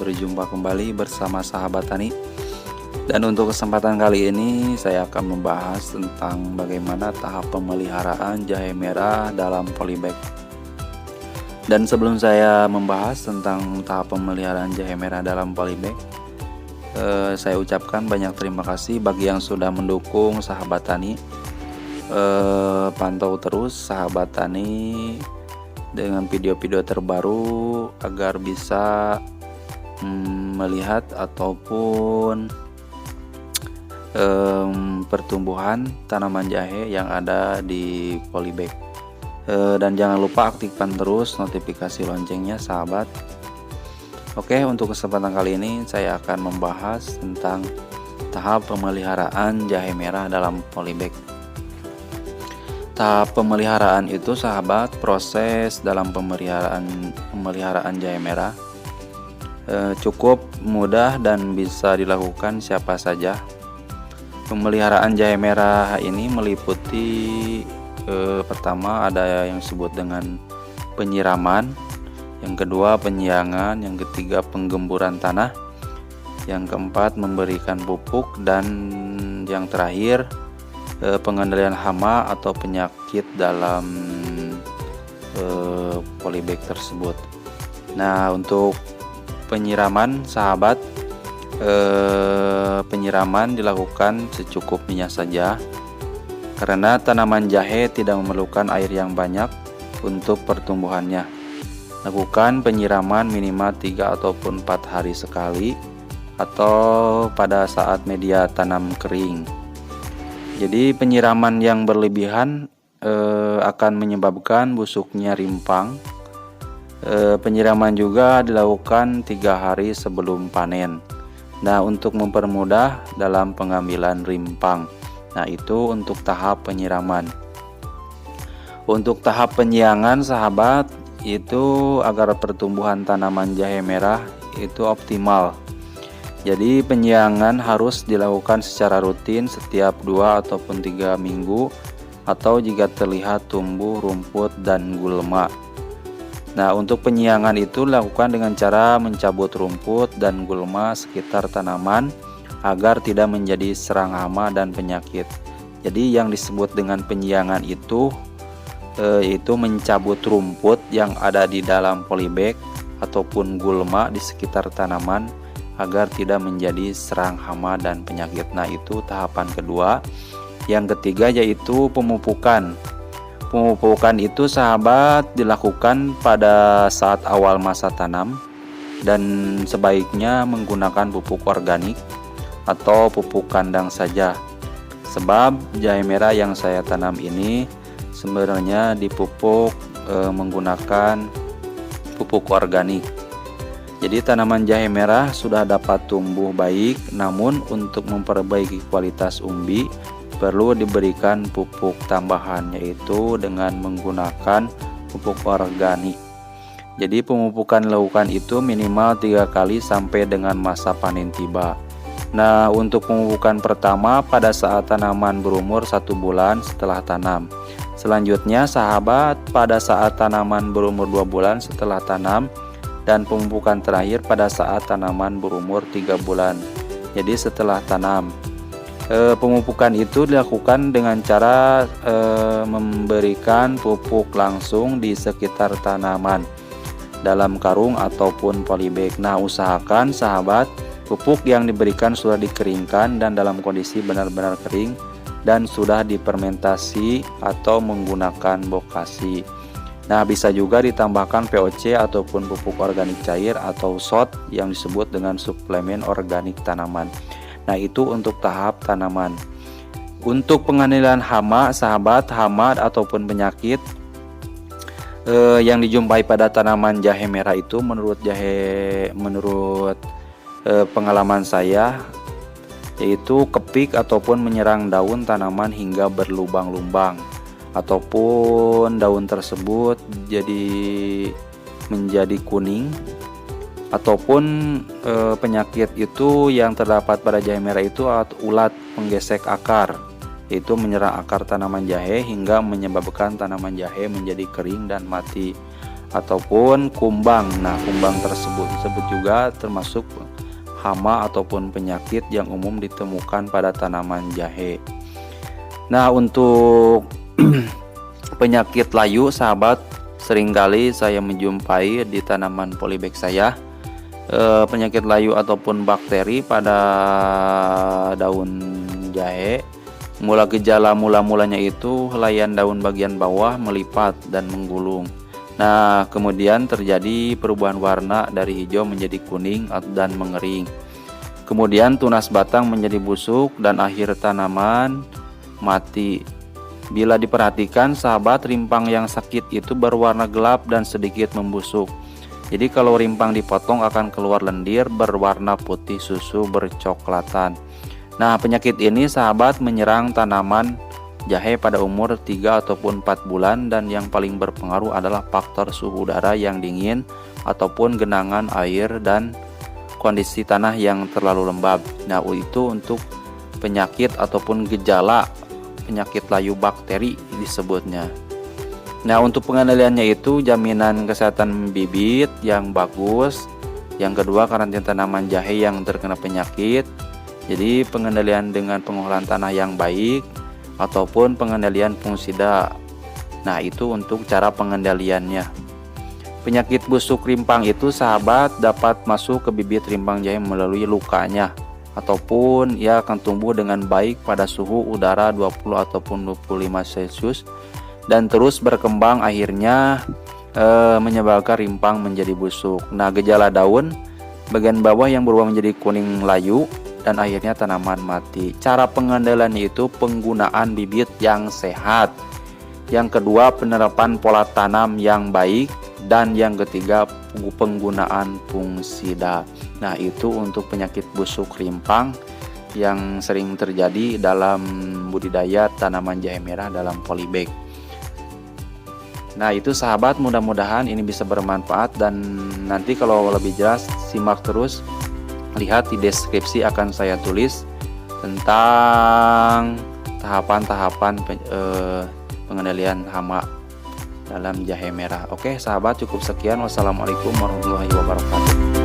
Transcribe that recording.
berjumpa kembali bersama sahabat tani. Dan untuk kesempatan kali ini saya akan membahas tentang bagaimana tahap pemeliharaan jahe merah dalam polybag. Dan sebelum saya membahas tentang tahap pemeliharaan jahe merah dalam polybag, saya ucapkan banyak terima kasih bagi yang sudah mendukung sahabat tani. Pantau terus sahabat tani dengan video-video terbaru agar bisa melihat ataupun pertumbuhan tanaman jahe yang ada di polybag. Dan jangan lupa aktifkan terus notifikasi loncengnya sahabat. Oke, untuk kesempatan kali ini saya akan membahas tentang tahap pemeliharaan jahe merah dalam polybag. Tahap pemeliharaan itu sahabat proses dalam pemeliharaan jahe merah cukup mudah dan bisa dilakukan siapa saja. Pemeliharaan jahe merah ini meliputi pertama ada yang disebut dengan penyiraman, yang kedua penyiangan, yang ketiga penggemburan tanah, yang keempat memberikan pupuk, dan yang terakhir pengendalian hama atau penyakit dalam polybag tersebut. Nah, untuk penyiraman sahabat, penyiraman dilakukan secukupnya saja karena tanaman jahe tidak memerlukan air yang banyak untuk pertumbuhannya. Lakukan penyiraman minimal 3 ataupun 4 hari sekali atau pada saat media tanam kering. Jadi penyiraman yang berlebihan akan menyebabkan busuknya rimpang. Penyiraman juga dilakukan 3 hari sebelum panen. Nah, untuk mempermudah dalam pengambilan rimpang. Nah, itu untuk tahap penyiraman. Untuk tahap penyiangan sahabat, itu agar pertumbuhan tanaman jahe merah itu optimal. Jadi penyiangan harus dilakukan secara rutin setiap 2 ataupun 3 minggu atau jika terlihat tumbuh rumput dan gulma. Nah, untuk penyiangan itu dilakukan dengan cara mencabut rumput dan gulma sekitar tanaman agar tidak menjadi serang hama dan penyakit. Jadi yang disebut dengan penyiangan itu yaitu mencabut rumput yang ada di dalam polybag ataupun gulma di sekitar tanaman agar tidak menjadi serang hama dan penyakit. Nah, itu tahapan kedua. Yang ketiga yaitu pemupukan. Pemupukan itu sahabat dilakukan pada saat awal masa tanam dan sebaiknya menggunakan pupuk organik atau pupuk kandang saja. Sebab jahe merah yang saya tanam ini sebenarnya dipupuk menggunakan pupuk organik. Jadi tanaman jahe merah sudah dapat tumbuh baik, namun untuk memperbaiki kualitas umbi perlu diberikan pupuk tambahan, yaitu dengan menggunakan pupuk organik. Jadi pemupukan dilakukan itu minimal 3 kali sampai dengan masa panen tiba. Nah, untuk pemupukan pertama pada saat tanaman berumur 1 bulan setelah tanam. Selanjutnya sahabat pada saat tanaman berumur 2 bulan setelah tanam, dan pemupukan terakhir pada saat tanaman berumur 3 bulan. Jadi setelah tanam. Pemupukan itu dilakukan dengan cara memberikan pupuk langsung di sekitar tanaman dalam karung ataupun polybag. Nah, usahakan sahabat pupuk yang diberikan sudah dikeringkan dan dalam kondisi benar-benar kering dan sudah difermentasi atau menggunakan bokasi. Nah, bisa juga ditambahkan POC ataupun pupuk organik cair atau SOT yang disebut dengan suplemen organik tanaman. Nah, itu untuk tahap tanaman. Untuk pengendalian hama sahabat, hama ataupun penyakit yang dijumpai pada tanaman jahe merah itu menurut pengalaman saya yaitu kepik ataupun menyerang daun tanaman hingga berlubang-lubang, ataupun daun tersebut menjadi kuning, ataupun penyakit itu yang terdapat pada jahe merah itu ulat penggesek akar, yaitu menyerang akar tanaman jahe hingga menyebabkan tanaman jahe menjadi kering dan mati. ataupun kumbang. Nah, kumbang tersebut juga termasuk hama ataupun penyakit yang umum ditemukan pada tanaman jahe. Nah, untuk penyakit layu, sahabat, seringkali saya menjumpai di tanaman polybag saya penyakit layu ataupun bakteri pada daun jahe. Gejala mula-mulanya itu helaian daun bagian bawah melipat dan menggulung. Nah, kemudian terjadi perubahan warna dari hijau menjadi kuning dan mengering. Kemudian tunas batang menjadi busuk dan akhir tanaman mati. Bila diperhatikan, sahabat, rimpang yang sakit itu berwarna gelap dan sedikit membusuk. Jadi kalau rimpang dipotong akan keluar lendir berwarna putih susu bercoklatan. Nah, penyakit ini, sahabat, menyerang tanaman jahe pada umur 3 ataupun 4 bulan, dan yang paling berpengaruh adalah faktor suhu udara yang dingin ataupun genangan air dan kondisi tanah yang terlalu lembab. Nah, itu untuk penyakit ataupun gejala penyakit layu bakteri disebutnya. Nah, untuk pengendaliannya itu jaminan kesehatan bibit yang bagus. Yang kedua, karantina tanaman jahe yang terkena penyakit. Jadi pengendalian dengan pengolahan tanah yang baik ataupun pengendalian fungisida. Nah, itu untuk cara pengendaliannya. Penyakit busuk rimpang itu, sahabat, dapat masuk ke bibit rimpang jahe melalui lukanya, ataupun ia akan tumbuh dengan baik pada suhu udara 20 ataupun 25 Celcius dan terus berkembang, akhirnya menyebabkan rimpang menjadi busuk. Nah, gejala daun bagian bawah yang berubah menjadi kuning layu dan akhirnya tanaman mati. Cara pengendaliannya itu penggunaan bibit yang sehat. Yang kedua, penerapan pola tanam yang baik. Dan yang ketiga, penggunaan fungisida. Nah, itu untuk penyakit busuk rimpang yang sering terjadi dalam budidaya tanaman jahe merah dalam polybag. Nah, itu, sahabat, mudah-mudahan ini bisa bermanfaat, dan nanti kalau lebih jelas simak terus, lihat di deskripsi akan saya tulis tentang tahapan-tahapan pengendalian hama dalam jahe merah. Oke, sahabat, cukup sekian. Wassalamualaikum warahmatullahi wabarakatuh.